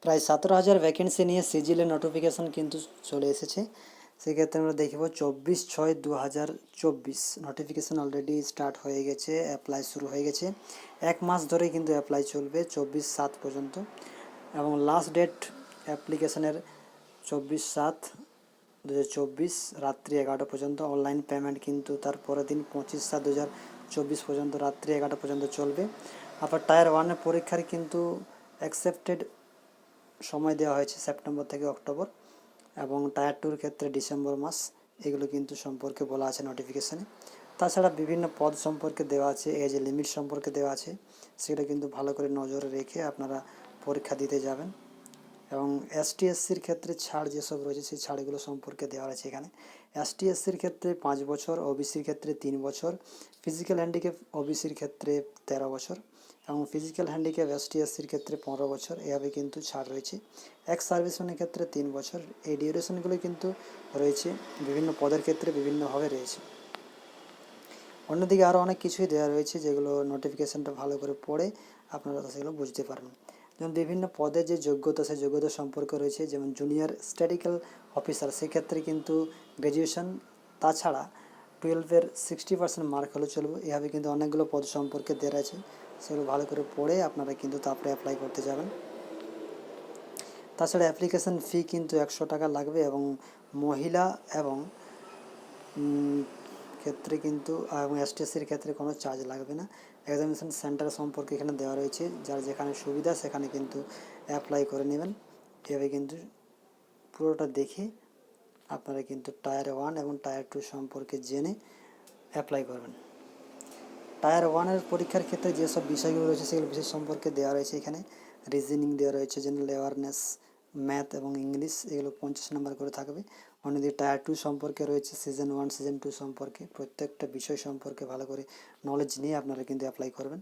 প্রায় 17,000 ভ্যাকেন্সি নিয়ে সিজিলের নোটিফিকেশন কিন্তু চলে এসেছে। সেক্ষেত্রে আমরা দেখব 24/6/2024 নোটিফিকেশান অলরেডি স্টার্ট হয়ে গেছে, অ্যাপ্লাই শুরু হয়ে গেছে। 1 মাস ধরেই কিন্তু অ্যাপ্লাই চলবে 24/7 পর্যন্ত, এবং লাস্ট ডেট অ্যাপ্লিকেশনের 24/7/2024 রাত্রি 11টা পর্যন্ত। অনলাইন পেমেন্ট কিন্তু তার পরের দিন 25/7/2024 পর্যন্ত রাত্রি 11টা পর্যন্ত চলবে। আবার টায়ার 1-এর পরীক্ষার কিন্তু অ্যাকসেপ্টেড সময় দেওয়া হয়েছে সেপ্টেম্বর থেকে অক্টোবর, এবং টায়ার 2-এর ক্ষেত্রে ডিসেম্বর মাস। এগুলো কিন্তু সম্পর্কে বলা আছে নোটিফিকেশানে। তাছাড়া বিভিন্ন পদ সম্পর্কে দেওয়া আছে, এজ লিমিট সম্পর্কে দেওয়া আছে, সেটা কিন্তু ভালো করে নজরে রেখে আপনারা পরীক্ষা দিতে যাবেন। এবং এসটি এসসির ক্ষেত্রে ছাড় যেসব রয়েছে সেই ছাড়গুলো সম্পর্কে দেওয়া আছে এখানে। এসটি এসসির ক্ষেত্রে 5 বছর, ওবিসির ক্ষেত্রে 3 বছর, ফিজিক্যাল হ্যান্ডিক্যাপ ওবিসির ক্ষেত্রে 13 বছর, এবং ফিজিক্যাল হ্যান্ডিক্যাপ এসটি এসসির ক্ষেত্রে 15 বছর। এভাবে কিন্তু ছাড় রয়েছে। এক্স সার্ভিসম্যানের ক্ষেত্রে 3 বছর। এই ডিউরেশনগুলো কিন্তু রয়েছে, বিভিন্ন পদের ক্ষেত্রে বিভিন্নভাবে রয়েছে। অন্যদিকে আরও অনেক কিছুই দেওয়া রয়েছে, যেগুলো নোটিফিকেশানটা ভালো করে পড়ে আপনারা সেগুলো বুঝতে পারবেন। যেমন বিভিন্ন পদে যে যোগ্যতা, সেই যোগ্যতা সম্পর্কে রয়েছে। যেমন জুনিয়র স্ট্যাটিক্যাল অফিসার, সেক্ষেত্রে কিন্তু গ্র্যাজুয়েশন, তাছাড়া 12-এর 60% মার্ক হলে চলবে। এভাবে কিন্তু অনেকগুলো পদ সম্পর্কে দেওয়া আছে, সেগুলো ভালো করে পড়ে আপনারা কিন্তু তারপরে অ্যাপ্লাই করতে যাবেন। তাছাড়া অ্যাপ্লিকেশান ফি কিন্তু 100 টাকা লাগবে, এবং মহিলা এবং ক্ষেত্রে কিন্তু, এবং এসটিএসসির ক্ষেত্রে কোনো চার্জ লাগবে না। এক্সামিনেশন সেন্টার সম্পর্কে এখানে দেওয়া রয়েছে, যার যেখানে সুবিধা সেখানে কিন্তু অ্যাপ্লাই করে নেবেন। এভাবে কিন্তু পুরোটা দেখে আপনারা কিন্তু টায়ার 1 এবং টায়ার 2 সম্পর্কে জেনে অ্যাপ্লাই করবেন। টায়ার 1-এর পরীক্ষার ক্ষেত্রে যেসব বিষয়গুলো রয়েছে সেগুলো বিষয় সম্পর্কে দেওয়া রয়েছে এখানে। রিজনিং দেওয়া রয়েছে, জেনারেল অ্যাওয়ারনেস, ম্যাথ এবং ইংলিশ, এগুলো 50 নম্বর করে থাকবে। অন্যদিকে টায়ার 2 সম্পর্কে রয়েছে সিজন 1, সিজন 2 সম্পর্কে। প্রত্যেকটা বিষয় সম্পর্কে ভালো করে নলেজ নিয়ে আপনারা কিন্তু অ্যাপ্লাই করবেন।